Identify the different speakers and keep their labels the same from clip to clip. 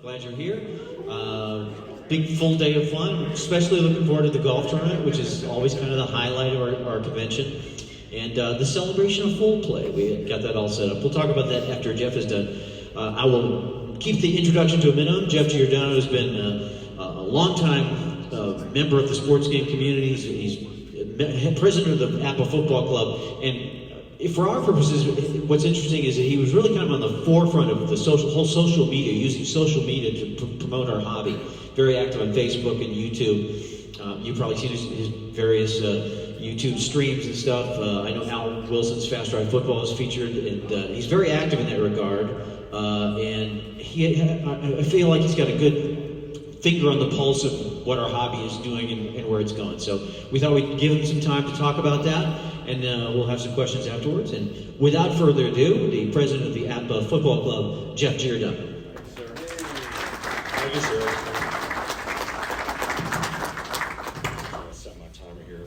Speaker 1: Glad you're here. Big full day of fun, especially looking forward to the golf tournament, which is always kind of the highlight of our convention. And the celebration of full play. We got that all set up. We'll talk about that after Geoff is done. I will keep the introduction to a minimum. Geoff Giordano has been a long-time member of the sports game community. He's president of the APBA Football Club. And for our purposes, what's interesting is that he was really kind of on the forefront of the whole social media, using social media to promote our hobby. Very active on Facebook and YouTube. You've probably seen his various YouTube streams and stuff. I know Al Wilson's Fast Drive Football is featured, and he's very active in that regard. And I feel like he's got a good finger on the pulse of what our hobby is doing and where it's going. So we thought we'd give him some time to talk about that, and we'll have some questions afterwards. And without further ado, the president of the APBA Football Club, Geoff Giordano.
Speaker 2: Thank you, sir. Thank you, sir.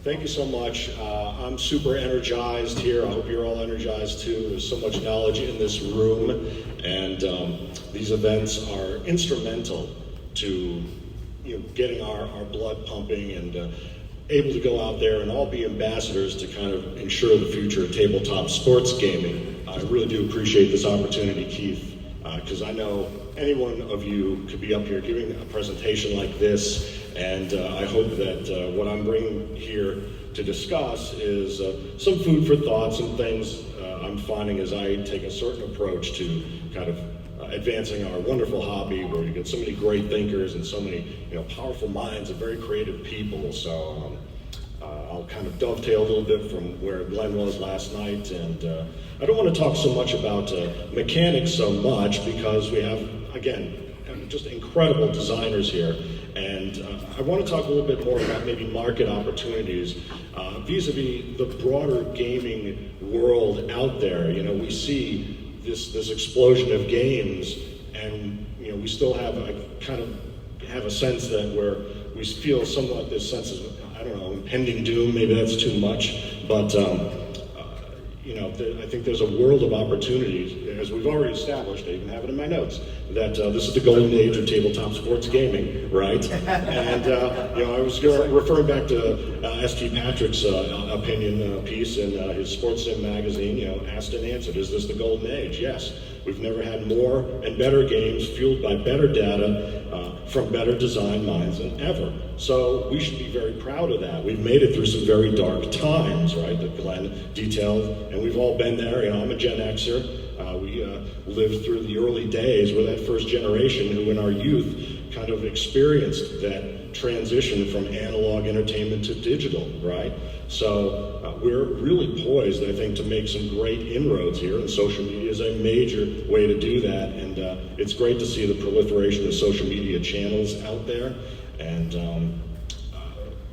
Speaker 2: Thank you so much. I'm super energized here. I hope you're all energized too. There's so much knowledge in this room, and these events are instrumental to getting our blood pumping and able to go out there and all be ambassadors to kind of ensure the future of tabletop sports gaming. I really do appreciate this opportunity, Keith, because I know any one of you could be up here giving a presentation like this. And I hope that what I'm bringing here to discuss is some food for thought, some things I'm finding as I take a certain approach to kind of advancing our wonderful hobby, where you get so many great thinkers and so many powerful minds and very creative people. So I'll kind of dovetail a little bit from where Glenn was last night. And I don't want to talk so much about mechanics so much, because we have, again, just incredible designers here. And I want to talk a little bit more about maybe market opportunities vis-a-vis the broader gaming world out there. We see this explosion of games, and we still have a sense that we feel somewhat this sense of, I don't know, impending doom. Maybe that's too much, but I think there's a world of opportunities, as we've already established. I even have it in my notes, that this is the golden age of tabletop sports gaming, right? And I was referring back to S.T. Patrick's opinion piece in his Sports Sim magazine. Asked and answered: is this the golden age? Yes. We've never had more and better games fueled by better data from better design minds than ever. So we should be very proud of that. We've made it through some very dark times, right, that Glenn detailed, and we've all been there. I'm a Gen Xer. We lived through the early days. We're that first generation who in our youth kind of experienced that transition from analog entertainment to digital, right? So we're really poised, I think, to make some great inroads here, and social media is a major way to do that. And it's great to see the proliferation of social media channels out there. And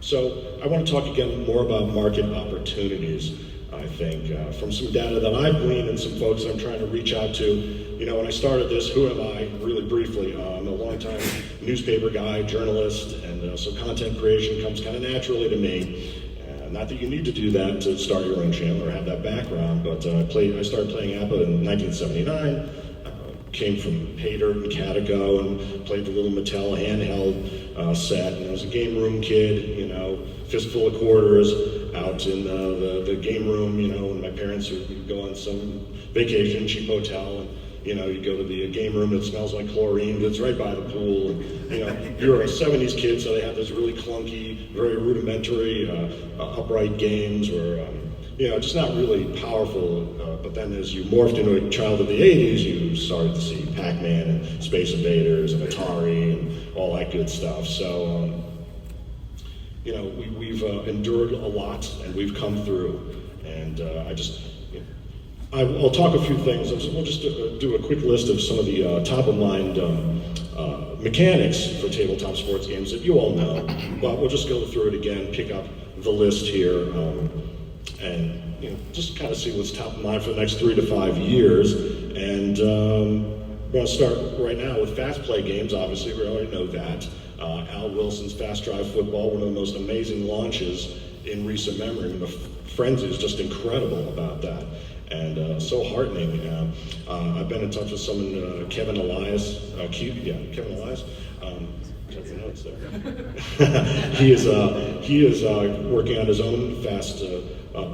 Speaker 2: so I want to talk again more about market opportunities. I think from some data that I've gleaned and some folks I'm trying to reach out to. When I started this, who am I? Really briefly, I'm a longtime newspaper guy, journalist, and so content creation comes kind of naturally to me. Not that you need to do that to start your own channel or have that background, but I started playing APBA in 1979. Came from Pay Dirt and Catico and played the little Mattel handheld set. And I was a game room kid, fistful of quarters out in the game room, when my parents would go on some vacation, cheap hotel, and you go to the game room that smells like chlorine, that's right by the pool. And, you're a 70s kid, so they have those really clunky, very rudimentary, upright games where, just not really powerful. But then as you morphed into a child of the 80s, you started to see Pac-Man and Space Invaders and Atari and all that good stuff. So, we've endured a lot, and we've come through. And I'll talk a few things. We'll just do a quick list of some of the top-of-mind mechanics for tabletop sports games that you all know. But we'll just go through it again, pick up the list here, and just kind of see what's top of mind for the next 3 to 5 years. And we're going to start right now with fast play games. Obviously, we already know that. Al Wilson's Fast Drive Football, one of the most amazing launches in recent memory. I mean, the frenzy is just incredible about that. and so heartening. I've been in touch with someone, Kevin Elias, Kevin Elias. Check the notes there. he is working on his own fast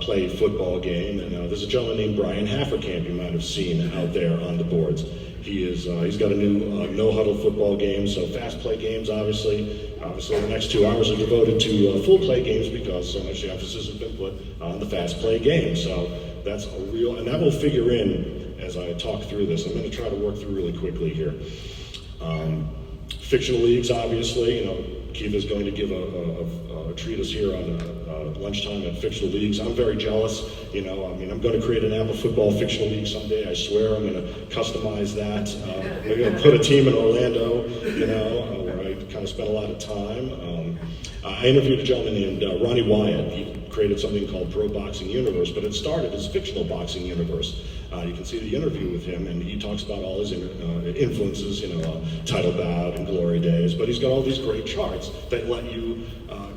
Speaker 2: play football game, and there's a gentleman named Brian Hafferkamp you might have seen out there on the boards. He's got a new no-huddle football game, so fast play games, obviously. Obviously, the next 2 hours are devoted to full play games because so much emphasis has been put on the fast play game. So that's a real, and that will figure in as I talk through this. I'm going to try to work through really quickly here. Fictional leagues, obviously, Keith is going to give a treatise here on lunchtime at fictional leagues. I'm very jealous, I'm going to create an APBA Football Fictional League someday, I swear. I'm going to customize that. We're going to put a team in Orlando, where I kind of spent a lot of time. I interviewed a gentleman named Ronnie Wyatt. He created something called Pro Boxing Universe, but it started as Fictional Boxing Universe. You can see the interview with him, and he talks about all his influences, Title Bout and Glory Days, but he's got all these great charts that let you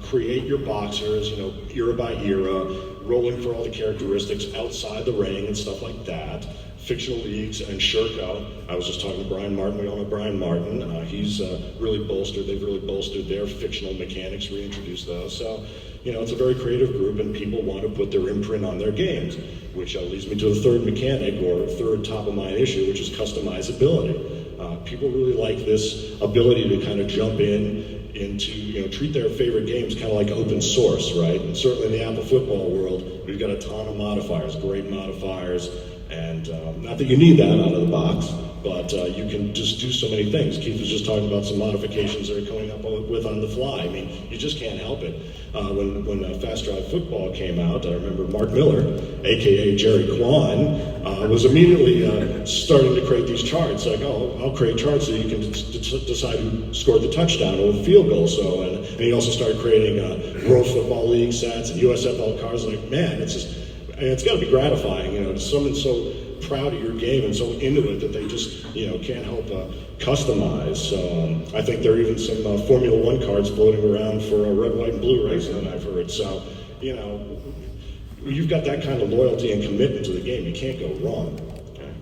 Speaker 2: create your boxers, era by era, rolling for all the characteristics outside the ring and stuff like that. Fictional leagues and Sherco. I was just talking to Brian Martin. We all know Brian Martin. He's they've really bolstered their fictional mechanics, reintroduced those. So, it's a very creative group, and people want to put their imprint on their games, which leads me to the third mechanic, or third top-of-mind issue, which is customizability. People really like this ability to kind of jump into, treat their favorite games kind of like open source, right? And certainly in the APBA football world, we've got a ton of modifiers, great modifiers, and not that you need that out of the box, but you can just do so many things. Keith was just talking about some modifications that are coming up with on the fly. I mean, you just can't help it. When Fast Drive Football came out, I remember Mark Miller, aka Jerry Kwan, was immediately starting to create these charts. Like, I'll create charts so you can decide who scored the touchdown or the field goal. So, and he also started creating World Football League sets and USFL cards. Like, man, it's got to be gratifying, someone's so proud of your game and so into it that they just, can't help customize. So I think there are even some Formula One cards floating around for red, white, and blue racing, I've heard. So, you've got that kind of loyalty and commitment to the game. You can't go wrong. Okay.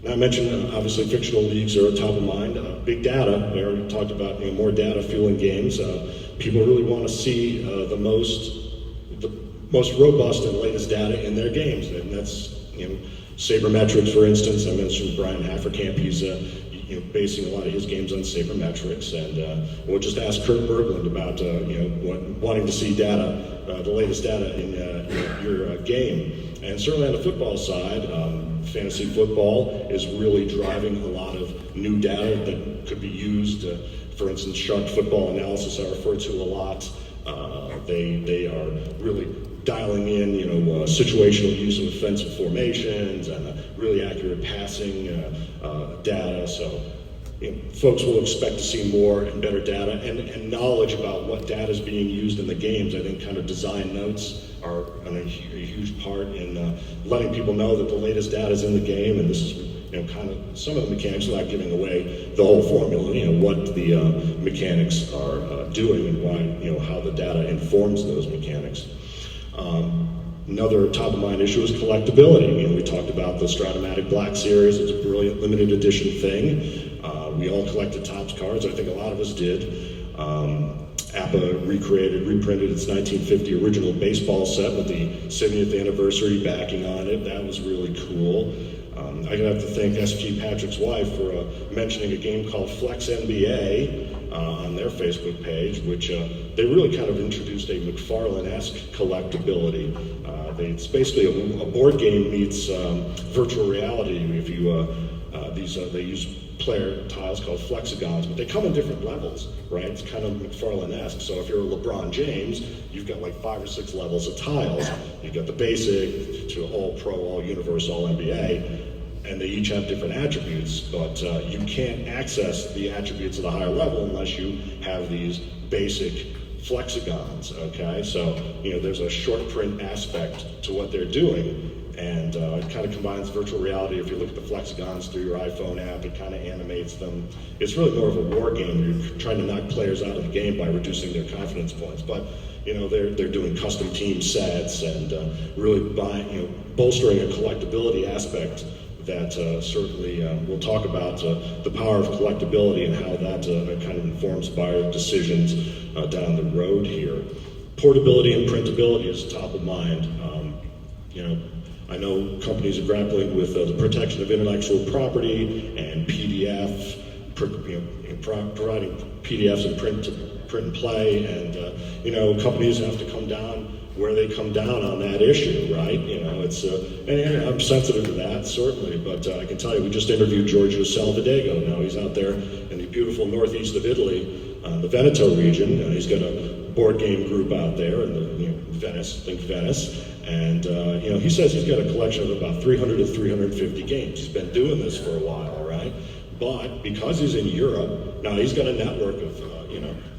Speaker 2: Now, I mentioned, obviously, fictional leagues are top of mind. Big data, I already talked about more data fueling games. People really want to see the most robust and latest data in their games, and that's sabermetrics, for instance. I mentioned Brian Hafferkamp. He's basing a lot of his games on sabermetrics, and we'll just ask Kurt Berglund about wanting to see data, the latest data in your game. And certainly on the football side, fantasy football is really driving a lot of new data that could be used. For instance, shark football analysis I refer to a lot. They are really dialing in, situational use of offensive formations and really accurate passing data. So, folks will expect to see more and better data and knowledge about what data is being used in the games. I think kind of design notes are a huge part in letting people know that the latest data is in the game, and this is kind of some of the mechanics without giving away the whole formula, what the mechanics are doing and why, how the data informs those mechanics. Another top-of-mind issue is collectibility. We talked about the Stratomatic Black Series. It's a brilliant limited edition thing. We all collected Topps cards. I think a lot of us did. APBA reprinted its 1950 original baseball set with the 70th anniversary backing on it. That was really cool. I have to thank S.G. Patrick's wife for mentioning a game called Flex NBA on their Facebook page, which they really kind of introduced a McFarlane-esque collectibility. It's basically a board game meets virtual reality. If you they use player tiles called flexagons, but they come in different levels, right? It's kind of McFarlane-esque. So if you're LeBron James, you've got like 5 or 6 levels of tiles. You've got the basic to all pro, all universe, all NBA. And they each have different attributes, but you can't access the attributes at a higher level unless you have these basic flexagons, okay? So, there's a short print aspect to what they're doing, and it kind of combines virtual reality. If you look at the flexagons through your iPhone app, it kind of animates them. It's really more of a war game. You're trying to knock players out of the game by reducing their confidence points. But, they're doing custom team sets and really bolstering a collectibility aspect that certainly we'll talk about the power of collectibility and how that kind of informs buyer decisions down the road here. Portability and printability is top of mind. I know companies are grappling with the protection of intellectual property and PDF, providing PDFs and print and play, and companies have to come down where they come down on that issue, right? And I'm sensitive to that, certainly, but I can tell you, we just interviewed Giorgio Salvadego. Now he's out there in the beautiful northeast of Italy, the Veneto region. He's got a board game group out there in Venice, and he says he's got a collection of about 300 to 350 games. He's been doing this for a while, right? But because he's in Europe, now he's got a network of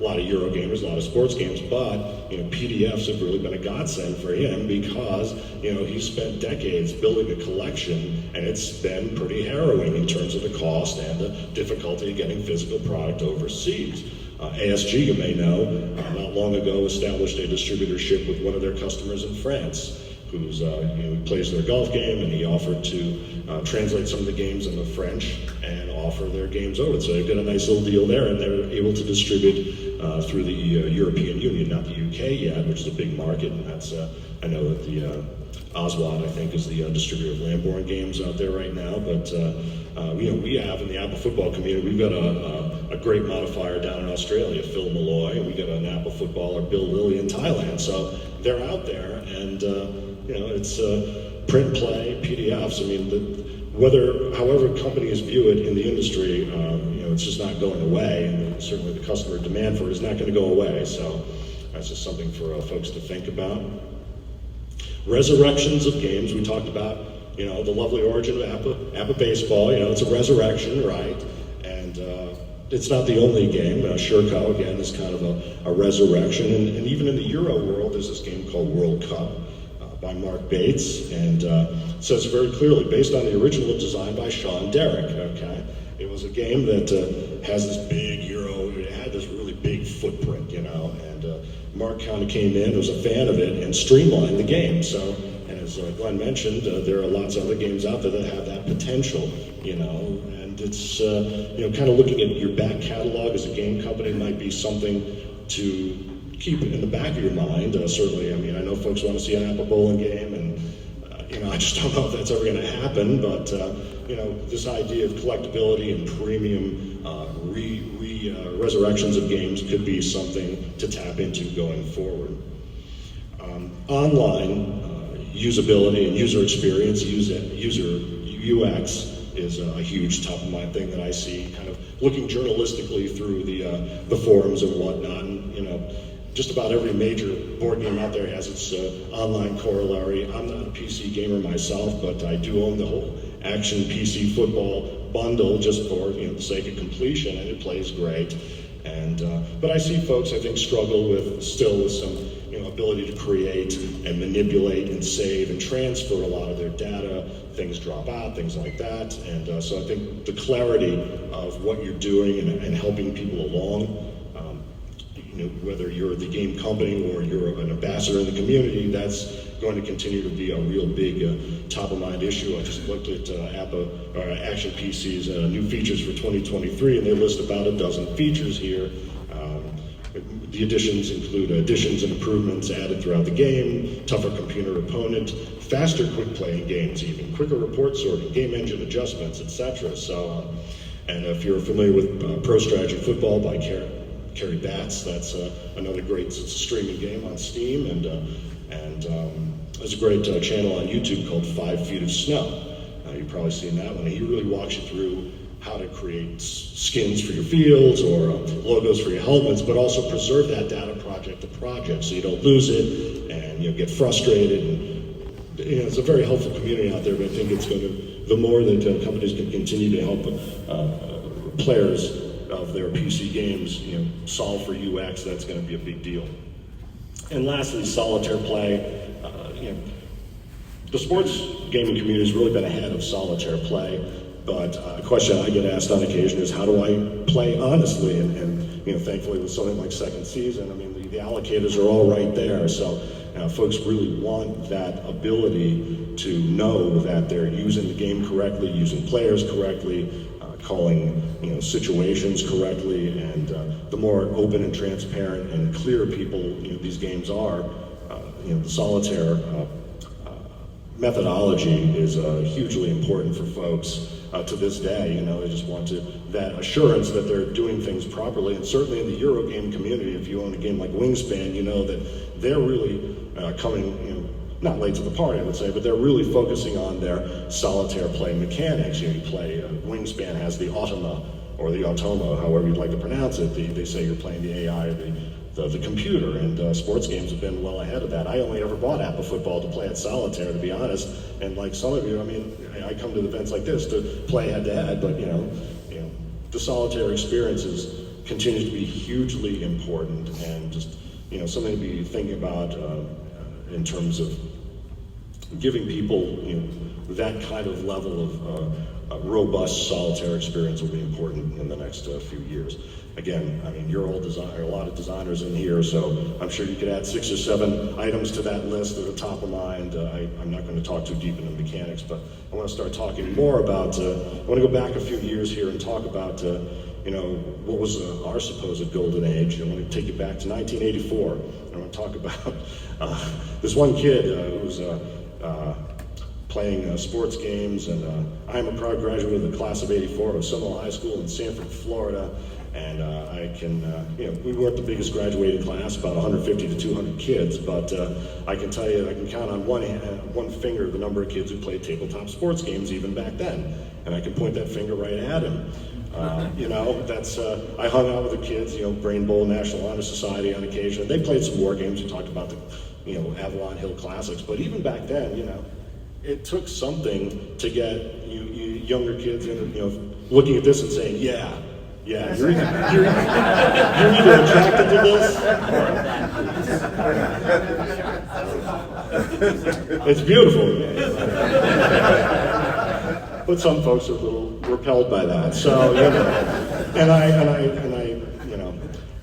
Speaker 2: a lot of Euro gamers, a lot of sports games, but PDFs have really been a godsend for him because he's spent decades building a collection, and it's been pretty harrowing in terms of the cost and the difficulty of getting physical product overseas. ASG, you may know, not long ago established a distributorship with one of their customers in France, who's plays their golf game, and he offered to translate some of the games into French and offer their games over. So they've got a nice little deal there, and they're able to distribute through the European Union, not the UK yet, which is a big market. And that's I know that the Oswald, I think, is the distributor of Lamborn games out there right now. But we have in the APBA football community, we've got a great modifier down in Australia, Phil Malloy, and we got an APBA footballer, Bill Lilly, in Thailand. So they're out there, and it's print, play, PDFs. I mean, however companies view it in the industry, it's just not going away, and certainly the customer demand for it is not going to go away. So that's just something for folks to think about. Resurrections of games. We talked about, the lovely origin of APBA baseball. It's a resurrection, right? And it's not the only game. Shurko, again, is kind of a resurrection. And even in the Euro world, there's this game called World Cup by Mark Bates, and says very clearly, based on the original design by Sean Derrick, okay? It was a game that has this big Euro, it had this really big footprint, and Mark kind of came in, was a fan of it, and streamlined the game. So, and as Glenn mentioned, there are lots of other games out there that have that potential, and it's, kind of looking at your back catalog as a game company might be something to keep it in the back of your mind. Certainly, I know folks want to see an APBA bowling game, and I just don't know if that's ever going to happen, but this idea of collectibility and premium resurrections of games could be something to tap into going forward. Online usability and user experience, user UX is a huge top of mind thing that I see, kind of looking journalistically through the forums and whatnot. And, just about every major board game out there has its online corollary. I'm not a PC gamer myself, but I do own the whole Action PC Football bundle just for the sake of completion, and it plays great. And but I see folks, I think, struggle with some ability to create and manipulate and save and transfer a lot of their data. Things drop out, things like that. And so I think the clarity of what you're doing and helping people along, whether you're the game company or you're an ambassador in the community, that's going to continue to be a real big top of mind issue. I just looked at Action PC's new features for 2023, and they list about a dozen features here. The additions include additions and improvements added throughout the game, tougher computer opponent, faster quick playing games, even quicker report sorting, game engine adjustments, etc. So, and if you're familiar with Pro Strategy Football by Carrie Batts, that's another great, it's a streaming game on Steam, and there's a great channel on YouTube called 5 Feet of Snow. You've probably seen that one. He really walks you through how to create skins for your fields or logos for your helmets, but also preserve that data project to project so you don't lose it and get frustrated. And, it's a very helpful community out there, but I think it's going to, the more that companies can continue to help players of their PC games, solve for UX, that's going to be a big deal. And lastly, solitaire play. The sports gaming community has really been ahead of solitaire play, but a question I get asked on occasion is, how do I play honestly? And thankfully with something like second season, I mean, the allocators are all right there. So folks really want that ability to know that they're using the game correctly, using players correctly, calling situations correctly, and the more open and transparent and clear people these games are, the Solitaire methodology is hugely important for folks to this day. They just want that assurance that they're doing things properly, and certainly in the Eurogame community, if you own a game like Wingspan, you know that they're really coming, not late to the party, I would say, but they're really focusing on their solitaire play mechanics. You play, Wingspan has the automa, or the automa, however you'd like to pronounce it. They say you're playing the AI, or the computer, and sports games have been well ahead of that. I only ever bought APBA Football to play at Solitaire, to be honest, and like some of you, I mean, I come to events like this to play head-to-head, but the Solitaire experiences continue to be hugely important, and just something to be thinking about in terms of giving people that kind of level of robust Solitaire experience will be important in the next few years. Again, I mean, you're all a lot of designers in here, so I'm sure you could add 6 or 7 items to that list that are top of mind. I'm not going to talk too deep into mechanics, but I want to start talking more about, I want to go back a few years here and talk about, what was our supposed golden age. I want to take you back to 1984. I want to talk about this one kid who was playing sports games, and I'm a proud graduate of the class of '84 of Seminole High School in Sanford, Florida. And I can, we weren't the biggest graduating class, about 150 to 200 kids, but I can tell you, I can count on one finger the number of kids who played tabletop sports games even back then. And I can point that finger right at him. That's, I hung out with the kids, Brain Bowl, National Honor Society on occasion. They played some war games. We talked about the, Avalon Hill Classics. But even back then, it took something to get you younger kids, looking at this and saying, yeah, you're either attracted to this. It's beautiful. But some folks are a little repelled by that. So, and I,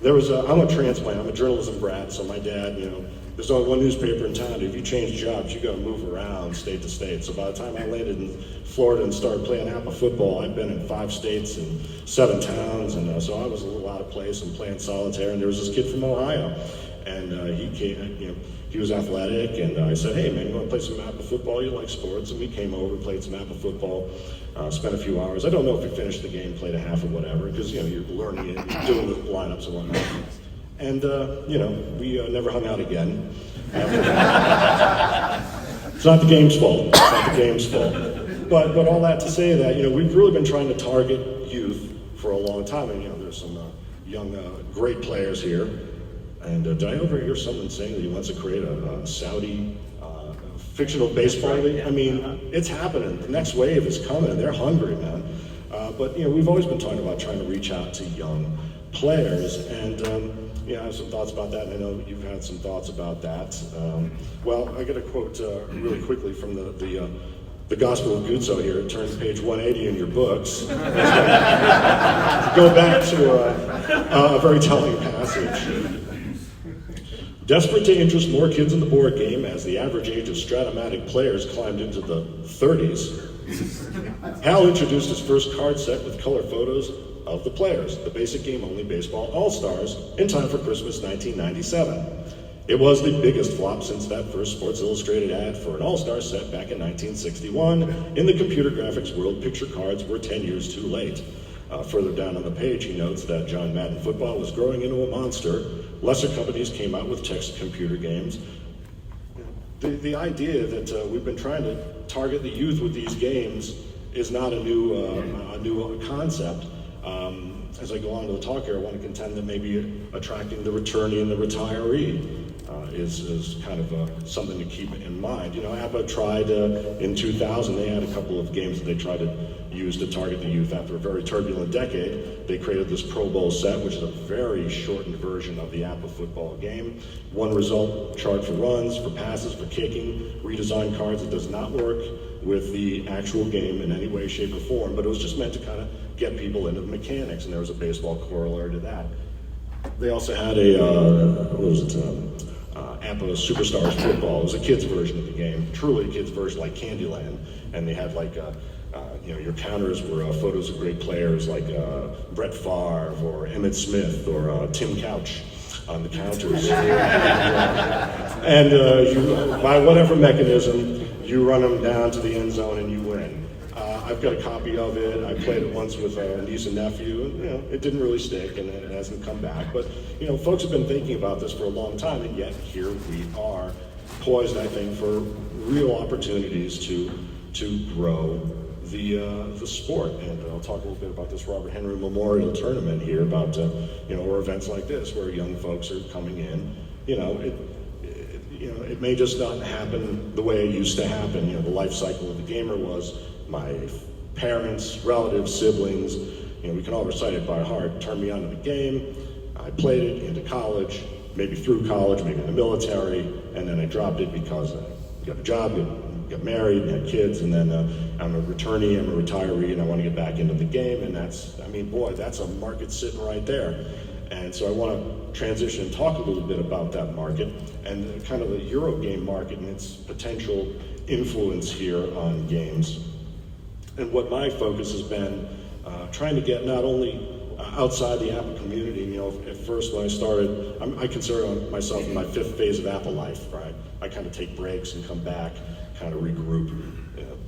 Speaker 2: there was I'm a transplant. I'm a journalism brat. So my dad, there's only one newspaper in town. If you change jobs, you got to move around state to state. So by the time I landed in Florida and started playing APBA football, I'd been in 5 states and 7 towns, and so I was a little out of place and playing solitaire. And there was this kid from Ohio, and he came. He was athletic, and I said, "Hey man, you want to play some APBA football? You like sports?" And we came over, played some APBA football, spent a few hours. I don't know if we finished the game, played a half or whatever, because you're learning it, you're doing the lineups and whatnot. And we never hung out again. It's not the game's fault. It's not the game's fault. But all that to say that we've really been trying to target youth for a long time, and there's some young great players here. And did I overhear someone saying that he wants to create a Saudi fictional baseball league? I mean, it's happening. The next wave is coming. They're hungry, man. But we've always been talking about trying to reach out to young players, and I have some thoughts about that, and I know that you've had some thoughts about that. Well, I got a quote really quickly from the Gospel of Guzzo here. Turn to page 180 in your books. Go back to a very telling passage. Desperate to interest more kids in the board game as the average age of Stratomatic players climbed into the 30s, Hal introduced his first card set with color photos of the players, the basic game-only Baseball All-Stars, in time for Christmas 1997. It was the biggest flop since that first Sports Illustrated ad for an All-Star set back in 1961. In the computer graphics world, picture cards were 10 years too late. Further down on the page, he notes that John Madden football was growing into a monster. Lesser companies came out with text computer games. The idea that we've been trying to target the youth with these games is not a new concept. As I go on to the talk here, I want to contend that maybe attracting the returnee and the retiree is kind of something to keep in mind. APBA tried in 2000, they had a couple of games that they tried to use to target the youth after a very turbulent decade. They created this Pro Bowl set, which is a very shortened version of the APBA football game. One result chart for runs, for passes, for kicking, redesigned cards. It does not work with the actual game in any way, shape, or form, but it was just meant to kind of get people into the mechanics, and there was a baseball corollary to that. They also had a, what was it, APBA Superstars Football. It was a kid's version of the game, truly a kid's version like Candyland. And they had like, your counters were photos of great players like Brett Favre or Emmitt Smith or Tim Couch on the counters. And you, by whatever mechanism, you run them down to the end zone and you win. I've got a copy of it. I played it once with a niece and nephew, and it didn't really stick, and it hasn't come back. But folks have been thinking about this for a long time, and yet here we are, poised, I think, for real opportunities to grow the sport. And I'll talk a little bit about this Robert Henry Memorial Tournament here, about or events like this where young folks are coming in. It may just not happen the way it used to happen. The life cycle of the gamer was my parents, relatives, siblings, we can all recite it by heart, turned me onto the game. I played it into college, maybe through college, maybe in the military, and then I dropped it because I got a job, got married, had kids, and then I'm a returnee, I'm a retiree, and I want to get back into the game, and that's a market sitting right there. And so I want to transition and talk a little bit about that market and kind of the Eurogame market and its potential influence here on games. And what my focus has been trying to get not only outside the Apple community, at first when I started, I consider myself in my 5th phase of Apple life, right? I kind of take breaks and come back, kind of regroup.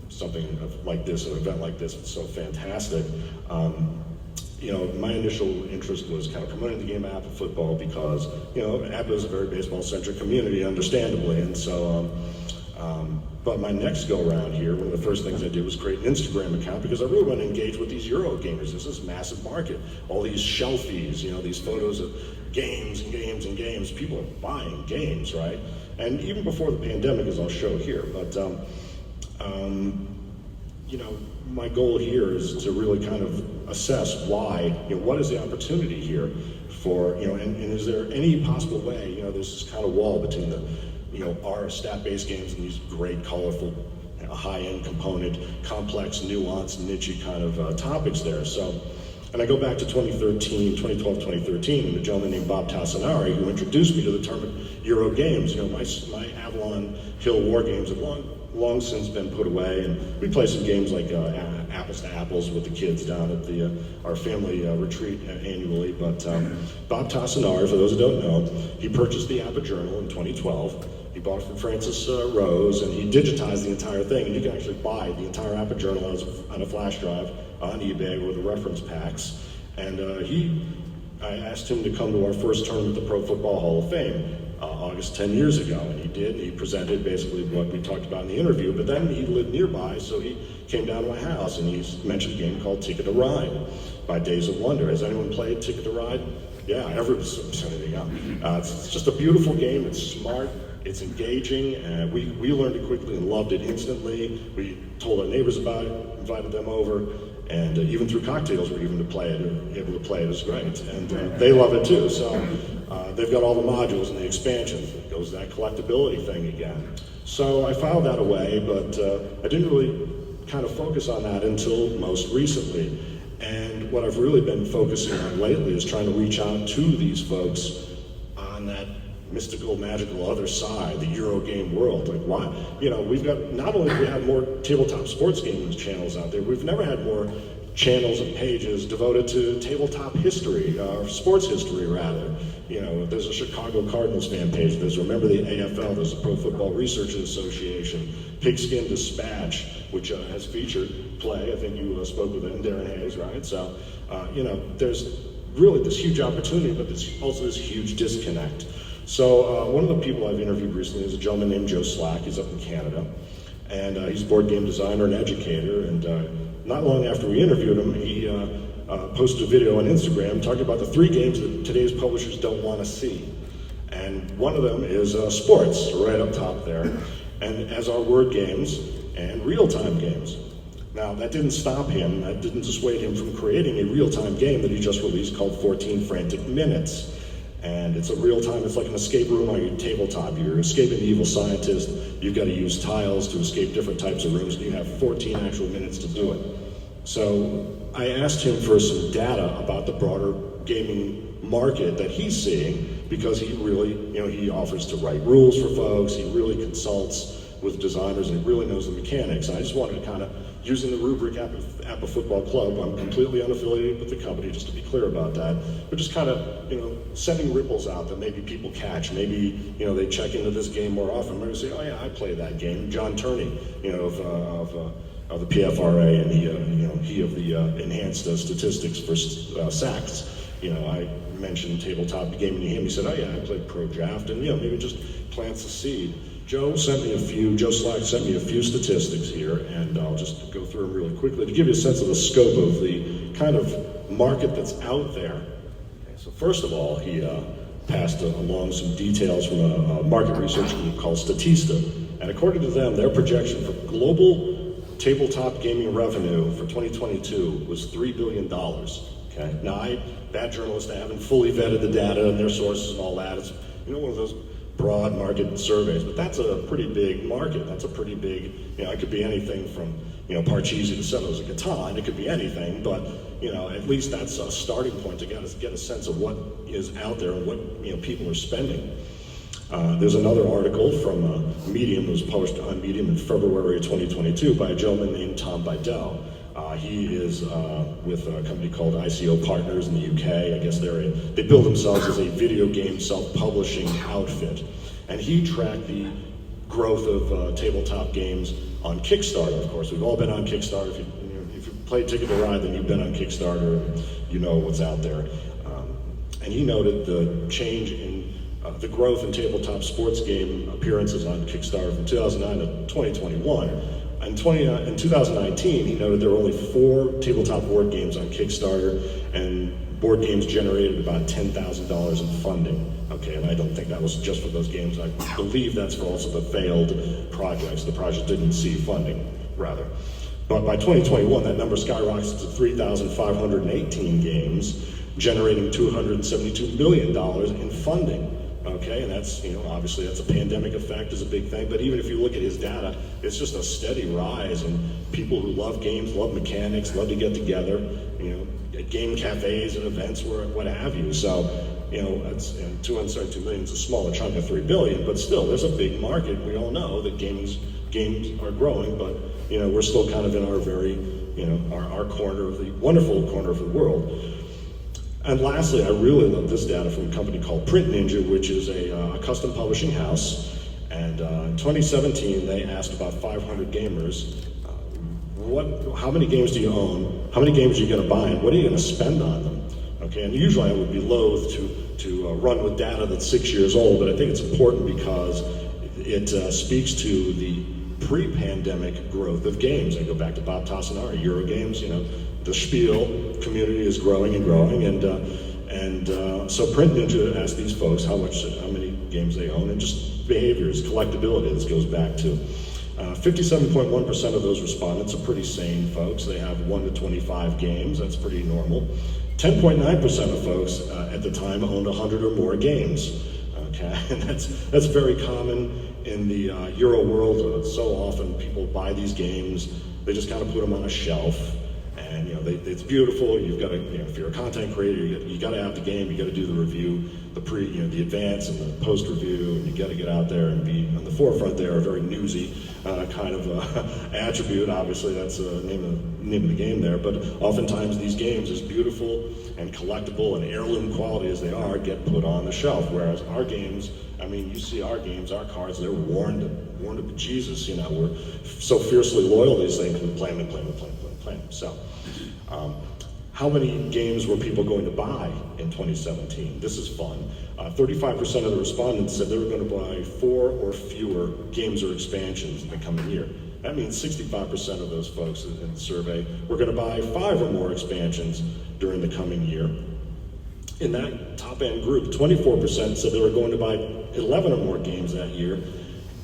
Speaker 2: Something like this, an event like this, it's so fantastic. My initial interest was kind of promoting the game of Apple football because, Apple is a very baseball-centric community, understandably, and so, but my next go-around here, one of the first things I did was create an Instagram account because I really want to engage with these Euro gamers. This is a massive market. All these shelfies, these photos of games and games and games. People are buying games, right? And even before the pandemic, as I'll show here, but, my goal here is to really kind of assess why, what is the opportunity here for, and is there any possible way, there's this kind of wall between the, our stat-based games and these great, colorful, high-end component, complex, nuanced, niche kind of topics there. So, and I go back to 2012-2013, and a gentleman named Bob Tassinari, who introduced me to the term Euro games. My Avalon Hill War games have long since been put away, and we play some games like Apples to Apples with the kids down at our family retreat annually. But Bob Tassinari, for those who don't know, he purchased the APBA Journal in 2012. He bought it from Francis Rose, and he digitized the entire thing, and you can actually buy the entire APBA Journal on a flash drive on eBay with the reference packs. And I asked him to come to our first tournament at the Pro Football Hall of Fame, August 10 years ago, and he did. He presented basically what we talked about in the interview, but then he lived nearby, so he came down to my house, and he mentioned a game called Ticket to Ride by Days of Wonder. Has anyone played Ticket to Ride? Yeah, everybody's it's just a beautiful game. It's smart, it's engaging, and we learned it quickly and loved it instantly. We told our neighbors about it, invited them over, and even through cocktails we're able to play it is great, and they love it too. So they've got all the modules and the expansions. It goes to that collectibility thing again. So I filed that away, but I didn't really kind of focus on that until most recently. And what I've really been focusing on lately is trying to reach out to these folks on that mystical, magical other side, the Eurogame world. Like, why? We've got, not only do we have more tabletop sports gaming channels out there, we've never had more channels and pages devoted to tabletop history, or sports history rather. There's a Chicago Cardinals fan page, there's Remember the AFL, there's the Pro Football Research Association, Pigskin Dispatch, which has featured Play. I think you spoke with him, Darren Hayes, right? So, there's really this huge opportunity, but there's also this huge disconnect. So one of the people I've interviewed recently is a gentleman named Joe Slack. He's up in Canada, and he's a board game designer and educator. And not long after we interviewed him, he posted a video on Instagram talking about the 3 games that today's publishers don't want to see. And one of them is sports, right up top there, and as are word games and real-time games. Now, that didn't stop him, that didn't dissuade him from creating a real-time game that he just released called 14 Frantic Minutes. And it's a real-time, it's like an escape room on your tabletop. You're escaping the evil scientist, you've got to use tiles to escape different types of rooms, and you have 14 actual minutes to do it. So I asked him for some data about the broader gaming market that he's seeing, because he really, he offers to write rules for folks, he really consults with designers, and he really knows the mechanics. I just wanted to kind of, using the rubric APBA Football Club, I'm completely unaffiliated with the company, just to be clear about that, but just kind of, sending ripples out that maybe people catch. Maybe, they check into this game more often. Maybe say, oh yeah, I play that game. John Turney, of the PFRA, and he of the enhanced statistics for sacks. I mentioned tabletop gaming to him. He said, oh yeah, I played Pro Draft, and maybe just plants a seed. Joe Slack sent me a few statistics here, and I'll just go through them really quickly to give you a sense of the scope of the kind of market that's out there. Okay, so first of all, he passed along some details from a market research group called Statista, and according to them, their projection for global tabletop gaming revenue for 2022 was $3 billion. Okay, now bad journalist, I haven't fully vetted the data and their sources and all that. It's one of those broad market surveys, but that's a pretty big market. That's a pretty big, it could be anything from, Parcheesi to Settlers of Catan. It could be anything, but, at least that's a starting point to get a sense of what is out there and what, people are spending. There's another article from Medium, that was published on Medium in February of 2022 by a gentleman named Tom Bidell. He is with a company called ICO Partners in the UK. I guess they build themselves as a video game self-publishing outfit. And he tracked the growth of tabletop games on Kickstarter. Of course, we've all been on Kickstarter. If you played Ticket to Ride, then you've been on Kickstarter, and you know what's out there. And he noted the change in the growth in tabletop sports game appearances on Kickstarter from 2009 to 2021. In 2019, he noted there were only 4 tabletop board games on Kickstarter, and board games generated about $10,000 in funding. Okay, and I don't think that was just for those games. I believe that's for also the failed projects. The project didn't see funding, rather. But by 2021, that number skyrockets to 3,518 games, generating $272 million in funding. Okay, and that's, obviously that's a pandemic effect is a big thing, but even if you look at his data, it's just a steady rise, and people who love games, love mechanics, love to get together, at game cafes and events, what have you. So, that's 272 million is a smaller chunk of 3 billion, but still, there's a big market. We all know that games are growing, but, we're still kind of in our very, our corner of the wonderful corner of the world. And lastly, I really love this data from a company called Print Ninja, which is a custom publishing house. And in 2017, they asked about 500 gamers, how many games do you own? How many games are you going to buy? And what are you going to spend on them? Okay, and usually I would be loath to run with data that's 6 years old, but I think it's important because it speaks to the pre-pandemic growth of games. I go back to Bob Tassinari, Eurogames, the Spiel community is growing and growing, and so Print Ninja asked these folks how many games they own, and just behaviors, collectibility. This goes back to 57.1% of those respondents are pretty sane folks. They have 1 to 25 games. That's pretty normal. 10.9% of folks at the time owned 100 or more games. Okay, and that's very common in the Euro world. So often people buy these games, they just kind of put them on a shelf. And it's beautiful. You've got to, if you're a content creator, you got to have the game. You got to do the review, the advance and the post review, and you got to get out there and be on the forefront there. A very newsy kind of attribute. Obviously, that's the name of the game there. But oftentimes these games, as beautiful and collectible and heirloom quality as they are, get put on the shelf. Whereas our games, you see our games, our cards, they're worn to Jesus. We're so fiercely loyal to these things. We play them. So, how many games were people going to buy in 2017? This is fun. 35% of the respondents said they were going to buy 4 or fewer games or expansions in the coming year. That means 65% of those folks in the survey were going to buy 5 or more expansions during the coming year. In that top-end group, 24% said they were going to buy 11 or more games that year,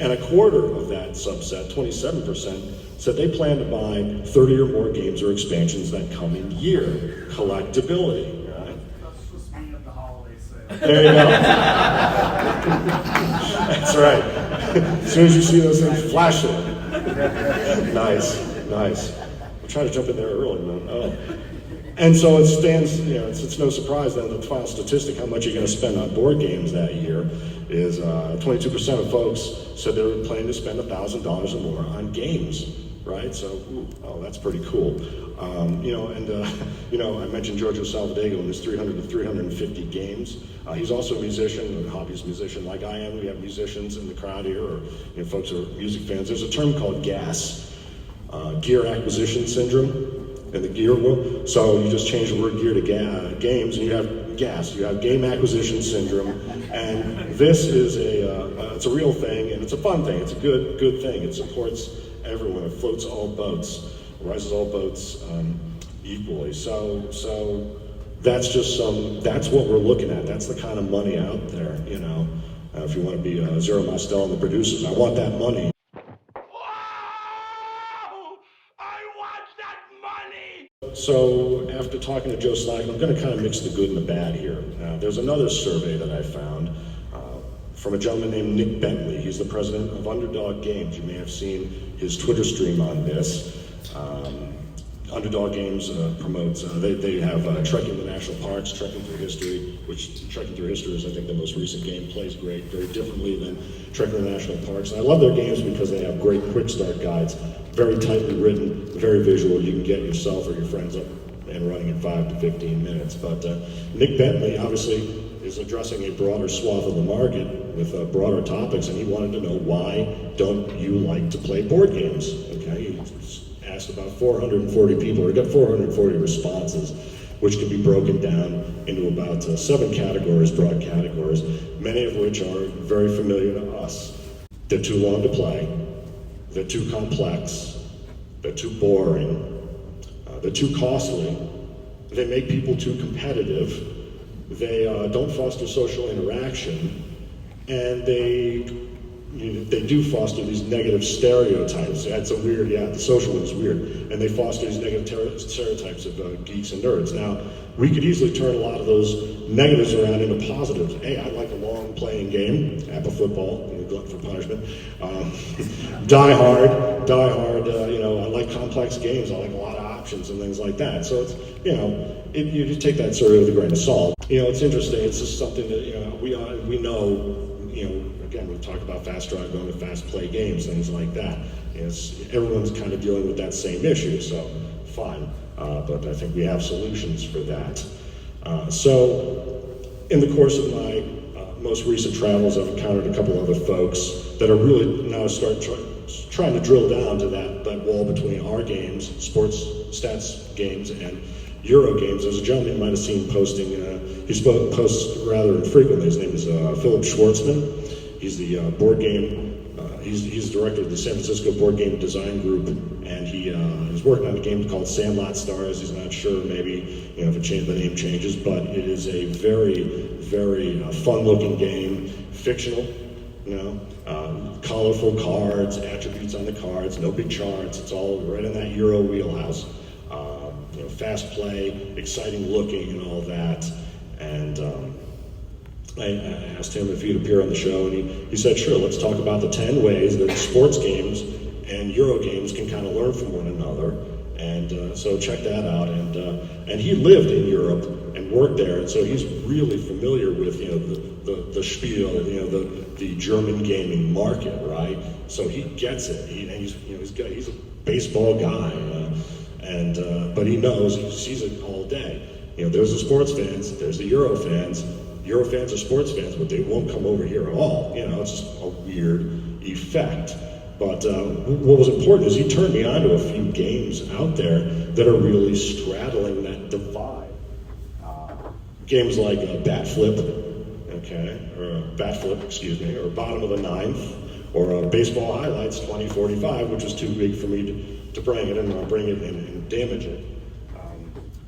Speaker 2: and a quarter of that subset, 27%, said they plan to buy 30 or more games or expansions that coming year. Collectibility, right?
Speaker 3: That's just me at the holiday sale.
Speaker 2: There you go. That's right. As soon as you see those things, flash it. Nice. try to jump in there early, man. Oh. And so it stands, it's no surprise then that the final statistic, how much you're going to spend on board games that year, is 22% of folks said they were planning to spend $1,000 or more on games, right? So, that's pretty cool. I mentioned Giorgio Salvadego and his 300 to 350 games. He's also a musician, a hobbyist musician like I am. We have musicians in the crowd here, or folks who are music fans. There's a term called GAS, Gear Acquisition Syndrome, in the gear world. So you just change the word gear to games, and you have GAS. You have Game Acquisition Syndrome, and this is it's a real thing, and it's a fun thing. It's a good thing. It supports everyone. It floats all boats, rises all boats equally. So that's that's what we're looking at. That's the kind of money out there, if you want to be Zero Mostel and the producers, I want that money. So after talking to Joe Slack, I'm going to kind of mix the good and the bad here. There's another survey that I found from a gentleman named Nick Bentley. He's the president of Underdog Games. You may have seen his Twitter stream on this. Underdog Games promotes, they have Trekking the National Parks, Trekking Through History, which Trekking Through History is, I think, the most recent game. Plays great, very differently than Trekking the National Parks. And I love their games because they have great quick start guides, very tightly written, very visual. You can get yourself or your friends up and running in 5 to 15 minutes. But Nick Bentley, obviously, is addressing a broader swath of the market with broader topics, and he wanted to know, why don't you like to play board games? Okay, he asked about 440 people, or got 440 responses, which can be broken down into about 7 categories, broad categories, many of which are very familiar to us. They're too long to play, they're too complex, they're too boring, they're too costly, they make people too competitive, they don't foster social interaction, and they do foster these negative stereotypes. That's a weird, the social one's weird. And they foster these negative stereotypes of geeks and nerds. Now, we could easily turn a lot of those negatives around into positives. Hey, I like a long playing game, APBA Football, glutton for punishment. Die hard, I like complex games, I like a lot of options and things like that. So it's, you just take that sort of with a grain of salt. It's interesting, it's just something that, we know, again, we talk about fast drive going to fast play games, things like that. Everyone's kind of dealing with that same issue, so fine. But I think we have solutions for that. So in the course of my most recent travels, I've encountered a couple other folks that are really now trying to drill down to that wall between our games, sports stats games, and Euro games. There's a gentleman you might have seen posting, he posts rather infrequently. His name is Philip Schwartzman. He's the board game, he's the director of the San Francisco Board Game Design Group, and he is working on a game called Sandlot Stars. He's not sure, maybe, if the name changes, but it is a very, very fun-looking game, fictional, colorful cards, attributes on the cards, no big charts. It's all right in that Euro wheelhouse. Fast play, exciting looking, and all that. And I asked him if he'd appear on the show, and he said, sure, let's talk about the 10 ways that sports games and Euro games can kind of learn from one another. And so check that out. And he lived in Europe and worked there, and so he's really familiar with the spiel, the German gaming market, right? So he gets it. He's a baseball guy, but he knows, he sees it all day. There's the sports fans, there's the Euro fans. Euro fans are sports fans, but they won't come over here at all. It's just a weird effect. But what was important is he turned me on to a few games out there that are really straddling that divide. Games like Bat Flip, or Bottom of the Ninth, or Baseball Highlights 2045, which was too big for me to bring it, and I'll bring it and damage it.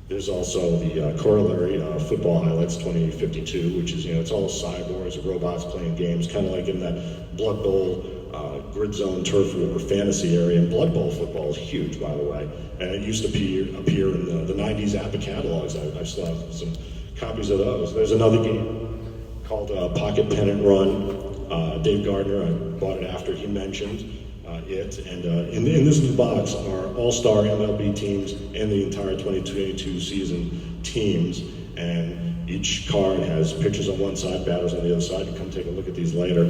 Speaker 2: There's also the corollary, Football Highlights 2052, which is, it's all cyborgs, robots playing games, kind of like in that Blood Bowl, Grid Zone, Turf War fantasy area. And Blood Bowl football is huge, by the way. And it used to appear in the 90s APBA catalogs. I still have some copies of those. There's another game called Pocket Pennant Run. Dave Gardner, I bought it after he mentioned. it. And in this new box are all-star MLB teams and the entire 2022 season teams. And each card has pitchers on one side, batters on the other side. You come take a look at these later.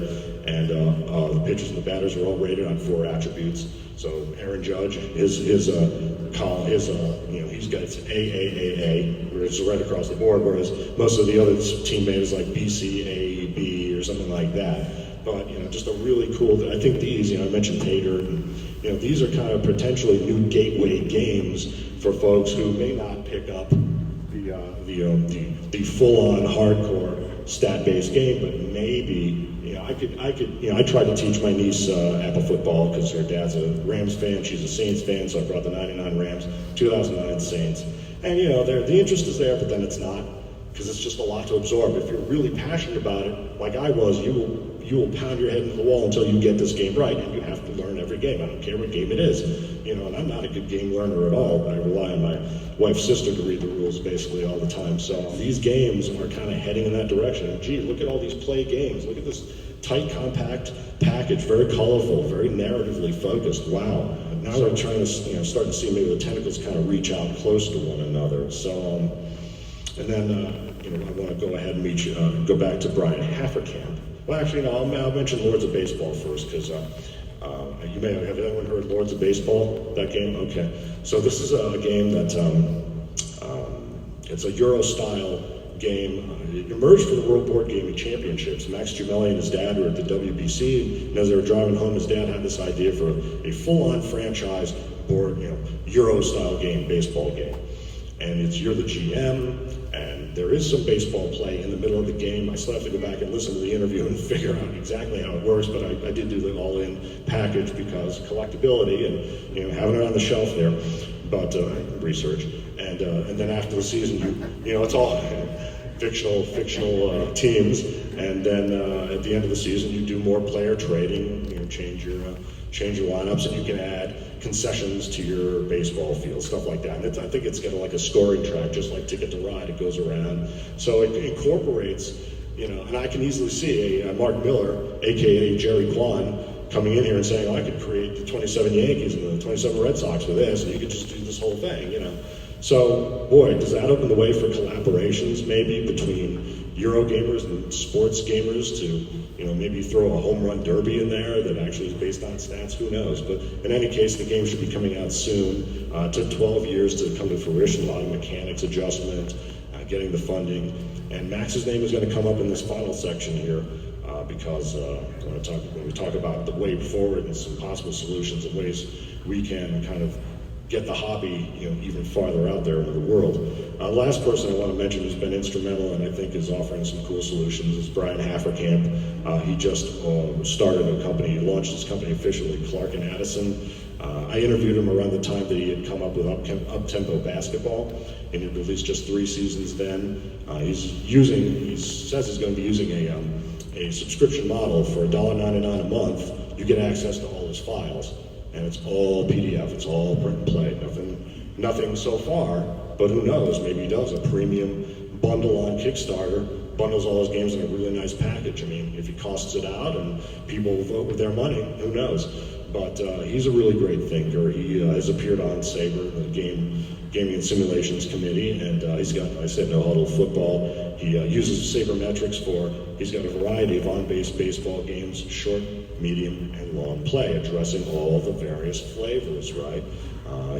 Speaker 2: And the pitchers and the batters are all rated on 4 attributes. So Aaron Judge, his column, he's got AAAA, where it's right across the board, whereas most of the other teammates like BCAB or something like that. But just a really cool. I think these, I mentioned Tater, and these are kind of potentially new gateway games for folks who may not pick up the full-on hardcore stat-based game, but maybe I tried to teach my niece APBA football because her dad's a Rams fan, she's a Saints fan, so I brought the '99 Rams, 2009 Saints, and the interest is there, but then it's not, because it's just a lot to absorb. If you're really passionate about it, like I was, you will pound your head into the wall until you get this game right, and you have to learn every game. I don't care what game it is, and I'm not a good game learner at all. I rely on my wife's sister to read the rules basically all the time. So these games are kind of heading in that direction. And gee, look at all these play games. Look at this tight, compact package, very colorful, very narratively focused. Wow. Now we're trying to, start to see maybe the tentacles kind of reach out close to one another. So, and then, I want to go ahead and go back to Brian Haferkamp. Well, actually, no, I'll mention Lords of Baseball first, because you may have anyone heard Lords of Baseball, that game? Okay. So this is a game that, it's a Euro-style game. It emerged from the World Board Gaming Championships. Max Giamelli and his dad were at the WBC, and as they were driving home, his dad had this idea for a full-on franchise board, Euro-style game, baseball game. And you're the GM, and there is some baseball play in the middle of the game. I still have to go back and listen to the interview and figure out exactly how it works, but I did do the all-in package because collectibility and having it on the shelf there, but research. And then after the season, it's all fictional teams, and then at the end of the season, you do more player trading. Change your lineups, and you can add concessions to your baseball field, stuff like that. And I think it's got like a scoring track, just like Ticket to Ride. It goes around, so it incorporates, and I can easily see a Mark Miller, aka Jerry Kwan, coming in here and saying, I could create the 27 Yankees and the 27 Red Sox with this, and you could just do this whole thing, So, boy, does that open the way for collaborations maybe between Euro gamers and sports gamers to, maybe throw a home run derby in there that actually is based on stats, who knows? But in any case, the game should be coming out soon. It took 12 years to come to fruition, a lot of mechanics adjustment, getting the funding. And Max's name is going to come up in this final section here because when we talk about the way forward and some possible solutions and ways we can kind of get the hobby, even farther out there into the world. Last person I want to mention who's been instrumental and I think is offering some cool solutions is Brian Haferkamp. He just started a company, he launched his company officially, Clark and Addison. I interviewed him around the time that he had come up with up-tempo basketball, and he released just 3 seasons then. He says he's going to be using a subscription model for $1.99 a month. You get access to all his files. And it's all PDF, it's all print and play, nothing so far, but who knows, maybe he does a premium bundle on Kickstarter, bundles all his games in a really nice package. I mean, if he costs it out and people vote with their money, who knows? But he's a really great thinker. He has appeared on Sabre, the Gaming and Simulations Committee, and he's got, I said, No Huddle Football. He uses sabermetrics he's got a variety of on-base baseball games, short, medium, and long play, addressing all the various flavors, right?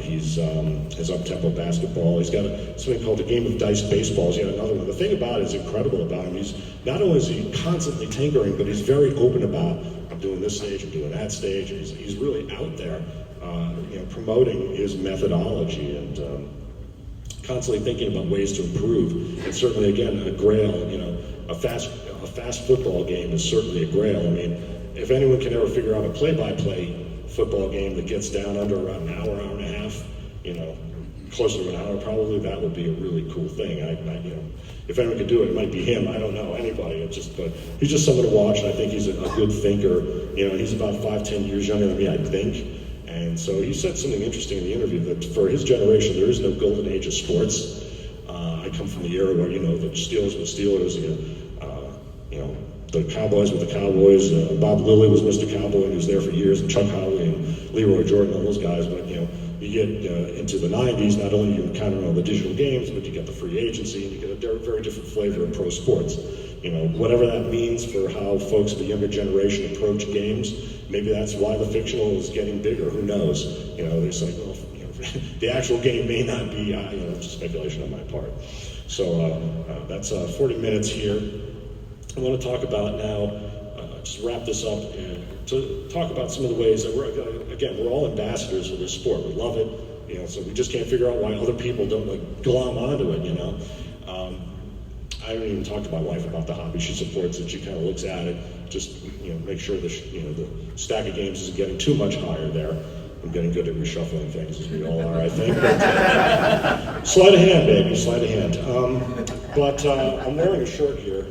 Speaker 2: He's his up-tempo basketball. He's got something called a game of dice baseballs, yet another one. The thing about it is incredible about him, he's not only is he constantly tinkering, but he's very open about, I'm doing this stage, I'm doing that stage. He's really out there, promoting his methodology and constantly thinking about ways to improve. And certainly, again, a grail, a fast football game is certainly a grail. I mean, if anyone can ever figure out a play-by-play football game that gets down under around an hour and a half, closer to an hour probably, that would be a really cool thing. If anyone could do it, it might be him. I don't know, anybody. But he's just someone to watch, and I think he's a good thinker. He's about 5-10 years younger than me, I think. And so he said something interesting in the interview that for his generation, there is no golden age of sports. I come from the era where, the Steelers were Steelers, the Cowboys with the Cowboys. Bob Lilly was Mr. Cowboy, and he was there for years, and Chuck Howley and Leroy Jordan, all those guys. But you get into the 90s, not only you counting on the digital games, but you get the free agency, and you get a very different flavor of pro sports. Whatever that means for how folks of the younger generation approach games, maybe that's why the fictional is getting bigger. Who knows? It's like, well, the actual game may not be, just speculation on my part. So that's 40 minutes here. I want to talk about now, just wrap this up, and to talk about some of the ways that we're all ambassadors for this sport. We love it, so we just can't figure out why other people don't glom onto it, I haven't even talked to my wife about the hobby. She supports it. She kind of looks at it, just make sure the stack of games isn't getting too much higher there. I'm getting good at reshuffling things, as we all are, I think. But, sleight of hand, baby, sleight of hand. I'm wearing a shirt here,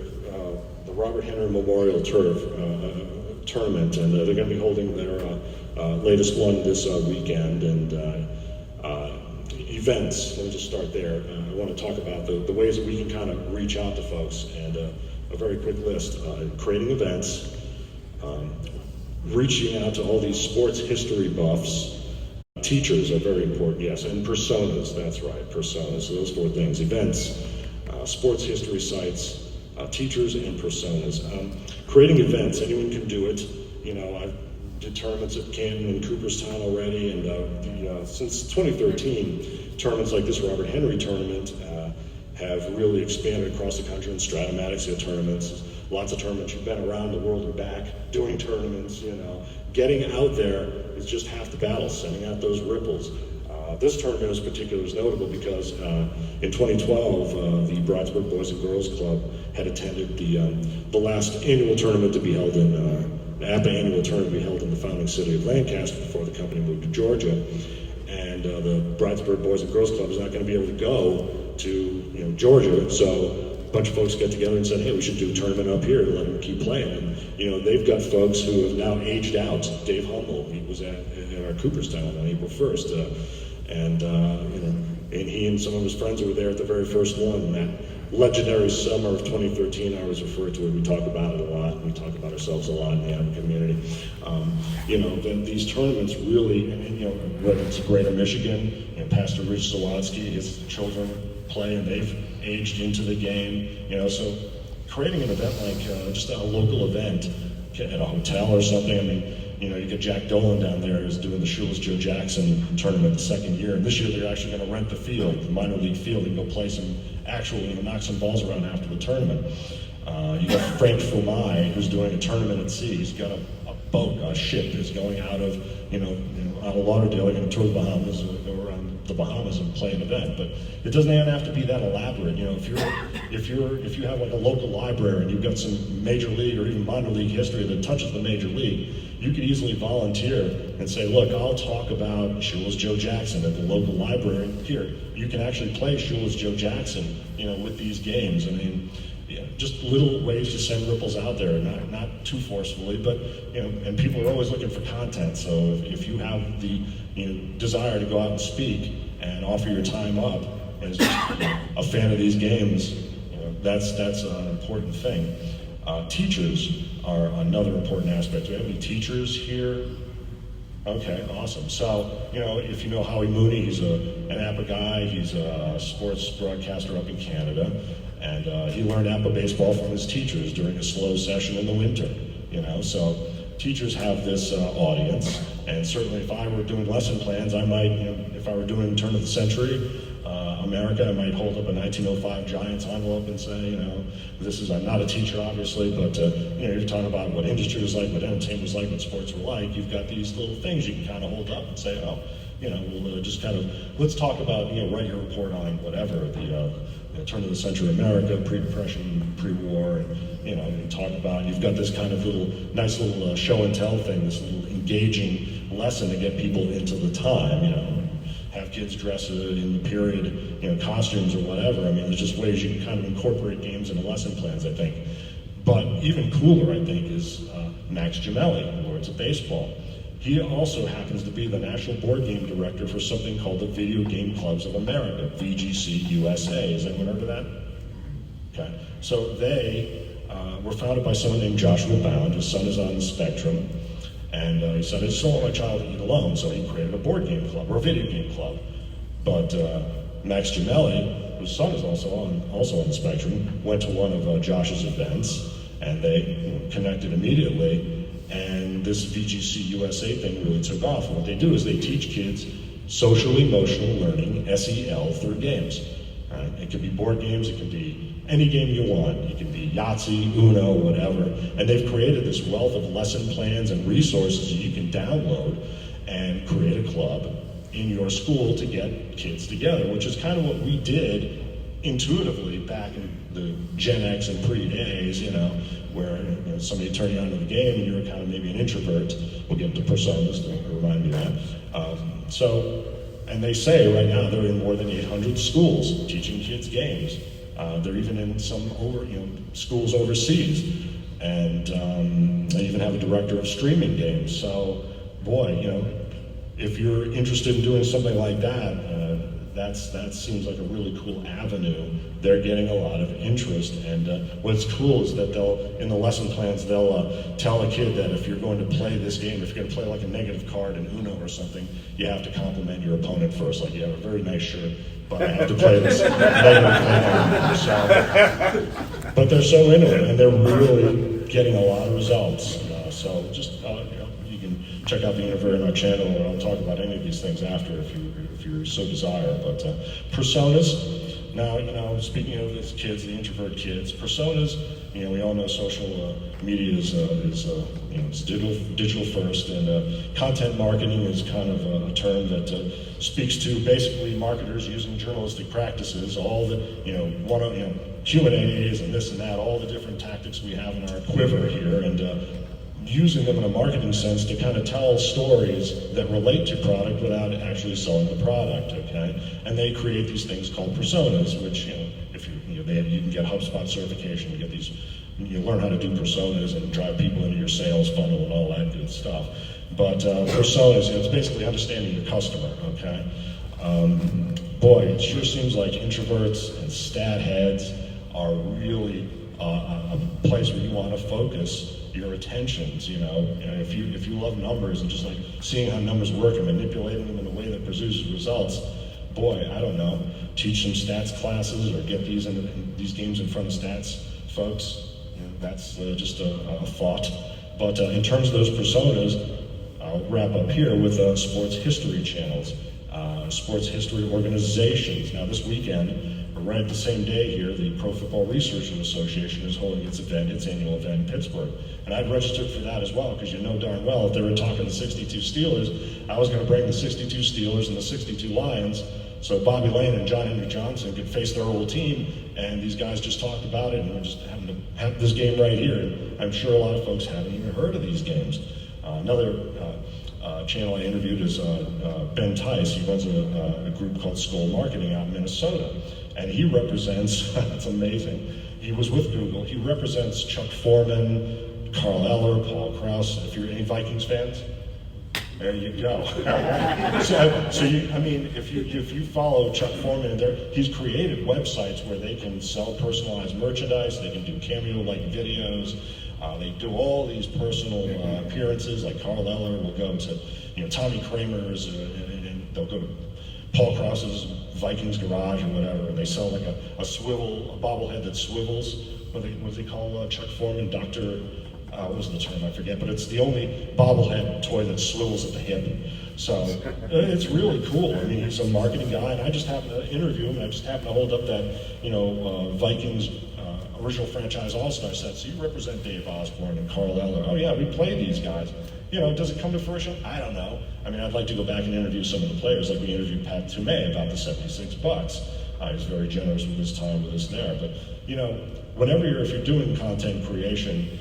Speaker 2: the Robert Henry Memorial Tournament, and they're going to be holding their latest one this weekend. And events, let me just start there. I want to talk about the ways that we can kind of reach out to folks, and a very quick list. Creating events, reaching out to all these sports history buffs. Teachers are very important, yes, and personas, that's right, personas. So those four things: events, sports history sites, teachers, and personas. Creating events, anyone can do it. I've did tournaments at Canton and Cooperstown already, and since 2013, tournaments like this Robert Henry tournament have really expanded across the country, and Stratomatics tournaments. Lots of tournaments. You've been around the world and back doing tournaments. Getting out there is just half the battle, sending out those ripples. This tournament in particular is notable because in 2012, the Bridesburg Boys and Girls Club had attended the last annual tournament to be held in the APBA annual tournament to be held in the founding city of Lancaster before the company moved to Georgia. And the Bridesburg Boys and Girls Club is not going to be able to go to Georgia, so a bunch of folks get together and said, hey, we should do a tournament up here and let them keep playing. And they've got folks who have now aged out. Dave Hummel, he was at our Cooperstown on April 1st, and he and some of his friends were there at the very first one. That legendary summer of 2013, I always refer to it. We talk about it a lot. We talk about ourselves a lot in the APBA community. Then these tournaments really, whether it's Greater Michigan, Pastor Rich Zawadsky, his children play, and they've aged into the game. So creating an event like just a local event at a hotel or something. You get Jack Dolan down there who's doing the Shoeless Joe Jackson tournament the second year. And this year they're actually going to rent the field, the minor league field, and go play some knock some balls around after the tournament. You got Frank Fumai, who's doing a tournament at sea. He's got a boat, a ship is going out of, out of Lauderdale. They're going to tour the Bahamas, go around the Bahamas and play an event. But it doesn't even have to be that elaborate. If you have like a local library and you've got some major league or even minor league history that touches the major league, you could easily volunteer and say, look, I'll talk about Shoeless Joe Jackson at the local library. Here, you can actually play Shoeless Joe Jackson, with these games. Just little ways to send ripples out there, not too forcefully, but and people are always looking for content. So if you have the desire to go out and speak and offer your time up as just a fan of these games, that's an important thing. Teachers are another important aspect. Do we have any teachers here? Okay, awesome. So, if you know Howie Mooney, he's an APBA guy. He's a sports broadcaster up in Canada. And he learned APBA baseball from his teachers during a slow session in the winter. So teachers have this audience. And certainly if I were doing lesson plans, I might, if I were doing turn of the century, America, I might hold up a 1905 Giants envelope and say, I'm not a teacher, obviously, but, you're talking about what industry was like, what entertainment was like, what sports were like. You've got these little things you can kind of hold up and say, we'll just kind of, let's talk about, write your report on whatever, the turn of the century America, pre-depression, pre-war, and talk about, you've got this kind of nice little show and tell thing, this little engaging lesson to get people into the time, have kids dress in the period, costumes or whatever. There's just ways you can kind of incorporate games into lesson plans, I think. But even cooler, I think, is Max Gemelli, Lords of Baseball. He also happens to be the national board game director for something called the Video Game Clubs of America, VGC USA. Has anyone heard of that? Okay. So they were founded by someone named Joshua Bound. His son is on the spectrum. And he said, I just don't want my child to eat alone, so he created a board game club, or a video game club. But Max Gemelli, whose son is also on the spectrum, went to one of Josh's events, and they connected immediately, and this VGC USA thing really took off. And what they do is they teach kids social emotional learning, SEL, through games. Right? It can be board games, it can be any game you want. It can be Yahtzee, Uno, whatever. And they've created this wealth of lesson plans and resources that you can download and create a club in your school to get kids together, which is kind of what we did intuitively back in the Gen X and pre-days, where somebody turned you on to the game and you were kind of maybe an introvert. We'll get into personas to remind me of that. And they say right now they're in more than 800 schools teaching kids games. They're even in some schools overseas, and they even have a director of streaming games. So, boy, if you're interested in doing something like that, that seems like a really cool avenue. They're getting a lot of interest, and what's cool is that in the lesson plans, they'll tell a kid that if you're going to play this game, if you're going to play like a negative card in Uno or something, you have to compliment your opponent first. Like, you have a very nice shirt, but I have to play this negative thing. But they're so into it, and they're really getting a lot of results. So just you can check out the InfluOur on our channel, and I'll talk about any of these things after if you so desire. But personas. Now, speaking of these kids, the introvert kids, personas, we all know social media is it's digital first, and content marketing is kind of a term that speaks to basically marketers using journalistic practices, all the, Q&As and this and that, all the different tactics we have in our quiver here, and using them in a marketing sense to kind of tell stories that relate to product without actually selling the product, okay? And they create these things called personas, which, if you can get HubSpot certification, you learn how to do personas and drive people into your sales funnel and all that good stuff. But personas, it's basically understanding your customer, okay? Boy, it sure seems like introverts and stat heads are really a place where you want to focus your attentions, if you love numbers and just like seeing how numbers work and manipulating them in a way that produces results, boy, I don't know, teach some stats classes or get these games in front of stats folks. That's just a thought. But in terms of those personas, I'll wrap up here with sports history channels, sports history organizations. Now this weekend, right at the same day here, the Pro Football Research Association is holding its annual event in Pittsburgh. And I'd registered for that as well, because darn well, if they were talking the 62 Steelers, I was going to bring the 62 Steelers and the 62 Lions, so Bobby Lane and John Henry Johnson could face their old team, and these guys just talked about it, and we're just having to have this game right here. And I'm sure a lot of folks haven't even heard of these games. Another channel I interviewed is Ben Tice. He runs a group called Skull Marketing out in Minnesota. And he represents, it's amazing, he was with Google, he represents Chuck Foreman, Carl Eller, Paul Krause. If you're any Vikings fans, there you go. If you follow Chuck Foreman, he's created websites where they can sell personalized merchandise, they can do cameo-like videos, they do all these personal appearances, like Carl Eller will go to Tommy Kramer's, and they'll go to Paul Krause's Vikings garage or whatever, and they sell like a bobblehead that swivels. What do they call Chuck Foreman? What was the term? I forget, but it's the only bobblehead toy that swivels at the hip. So it's really cool. I mean, he's a marketing guy, and I just happened to interview him, and I just happened to hold up that, Vikings original franchise all-star set. So you represent Dave Osborne and Carl Eller. Oh yeah, we play these guys. Does it come to fruition? I don't know. I mean, I'd like to go back and interview some of the players, like we interviewed Pat Toomey about the $76. He was very generous with his time with us there. But, if you're doing content creation,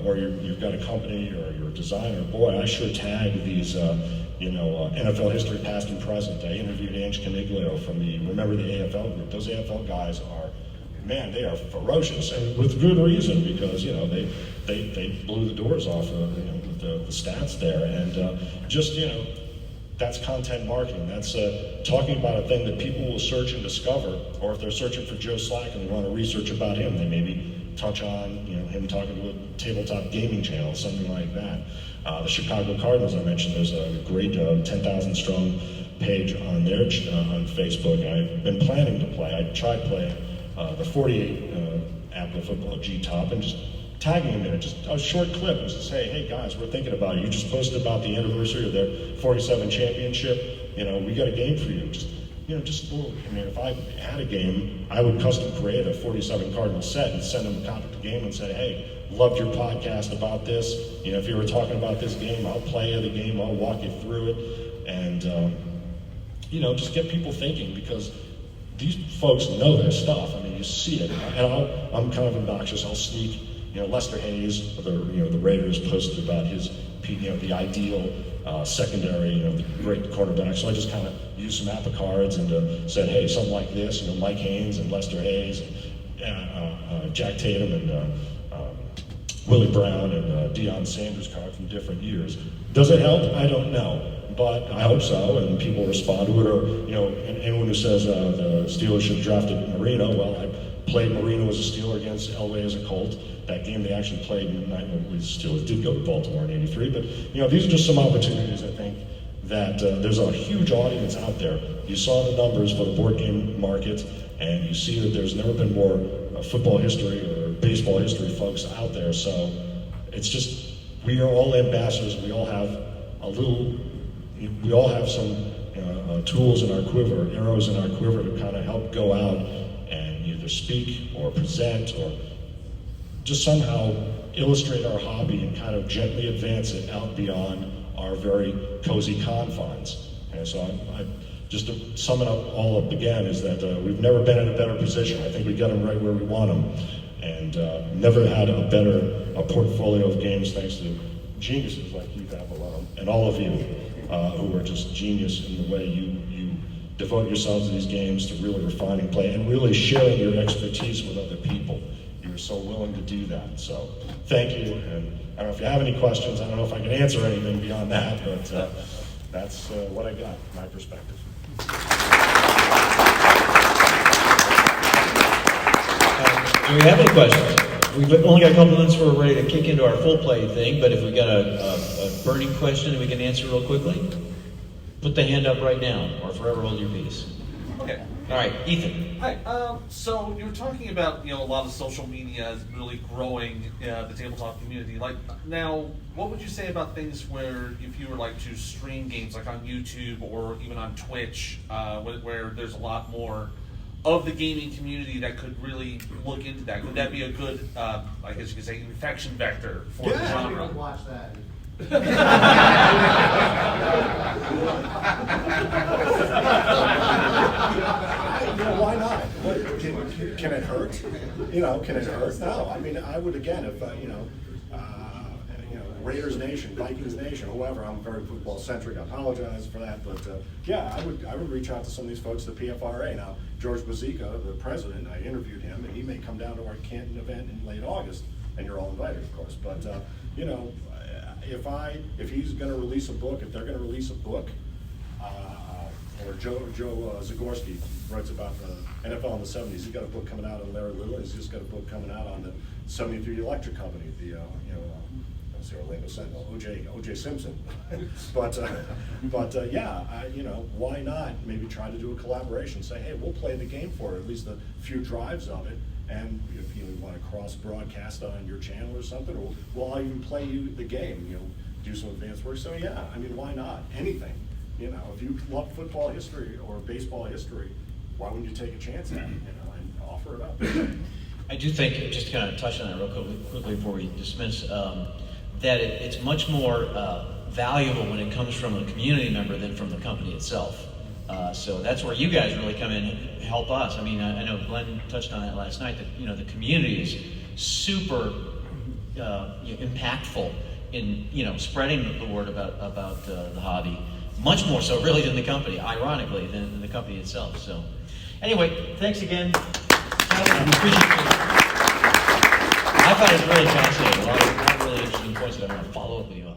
Speaker 2: or you've got a company or you're a designer, boy, I sure tag these, NFL history past and present. I interviewed Ange Caniglio from the Remember the AFL group. Those AFL guys are, man, they are ferocious, and with good reason, because they blew the doors off with the stats there, and that's content marketing. That's talking about a thing that people will search and discover, or if they're searching for Joe Slack and they want to research about him, they maybe touch on, him talking to a tabletop gaming channel, something like that. The Chicago Cardinals, I mentioned, there's a great 10,000 strong page on their on Facebook. I've been planning to play. I tried playing the 48 APBA Football G-Top and just tagging them in it, just a short clip, and just say, hey guys, we're thinking about it. You just posted about the anniversary of their 47 championship. We got a game for you. If I had a game, I would custom create a 47 Cardinal set and send them a copy of the game and say, hey, loved your podcast about this. If you were talking about this game, I'll play the game, I'll walk you through it. And, just get people thinking, because these folks know their stuff. I mean, you see it. And I'm kind of obnoxious. I'll sneak, Lester Hayes, the Raiders posted about his, the ideal secondary, the great quarterback. So I just kind of used some APBA cards and said, hey, something like this, Mike Haynes and Lester Hayes, and Jack Tatum and Willie Brown and Deion Sanders card from different years. Does it help? I don't know, but I hope so, and people respond to it. Or, and anyone who says the Steelers should have drafted Marino, well, I played Marino as a Steeler against Elway as a Colt. That game they actually played, Steelers did go to Baltimore in '83, but these are just some opportunities, I think, that there's a huge audience out there. You saw the numbers for the board game market, and you see that there's never been more football history or baseball history folks out there. So it's just, we are all ambassadors. We all have some tools in our quiver, arrows in our quiver to kind of help go out and either speak or present or just somehow illustrate our hobby and kind of gently advance it out beyond our very cozy confines. And so I just to sum it all up again is that we've never been in a better position. I think we got them right where we want them, and never had a better portfolio of games thanks to geniuses like Keith Avallone and all of you who are just genius in the way you devote yourselves to these games, to really refining play and really sharing your expertise with other people. You're so willing to do that. So thank you. And I don't know if you have any questions. I don't know if I can answer anything beyond that, but that's what I got, my perspective.
Speaker 1: Do we have any questions? We've only got a couple minutes before we're ready to kick into our full play thing, but if we got a burning question that we can answer real quickly, put the hand up right now, or forever hold your peace.
Speaker 4: Okay.
Speaker 1: All right, Ethan.
Speaker 4: Hi. So you were talking about a lot of social media is really growing the tabletop community. Like now, what would you say about things where if you were like to stream games like on YouTube or even on Twitch, where there's a lot more of the gaming community that could really look into that? Could that be a good, I guess you could say, infection vector for the genre?
Speaker 3: Watch that.
Speaker 2: Why not? Can it hurt? Can it hurt? No. I mean, I would again if Raiders Nation, Vikings Nation, whoever. I'm very football centric. I apologize for that, but yeah, I would reach out to some of these folks at the PFRA. Now, George Bazika, the president, I interviewed him, and he may come down to our Canton event in late August, and you're all invited, of course. But if he's going to release a book, if they're going to release a book, or Joe Zagorski writes about the NFL in the '70s. He's got a book coming out on Larry Little. He's just got a book coming out on the '73 Electric Company. The Orlando Sentinel, O.J. Simpson. but why not maybe try to do a collaboration? Say, hey, we'll play the game for at least a few drives of it, and if you want to cross broadcast on your channel or something, or we'll even play you the game. Do some advanced work. So yeah, I mean, why not? Anything. If you love football history or baseball history, why wouldn't you take a chance at it? And offer it up.
Speaker 1: I do think, just to kind of touch on that real quickly before we dismiss, that it's much more valuable when it comes from a community member than from the company itself. So that's where you guys really come in and help us. I mean, I know Glenn touched on that last night, that the community is super impactful in spreading the word about the hobby. Much more so, really, than the company, ironically, than the company itself. So, anyway, thanks again. We appreciate it. I thought it was really fascinating. A lot of really interesting points that I'm going to follow up with you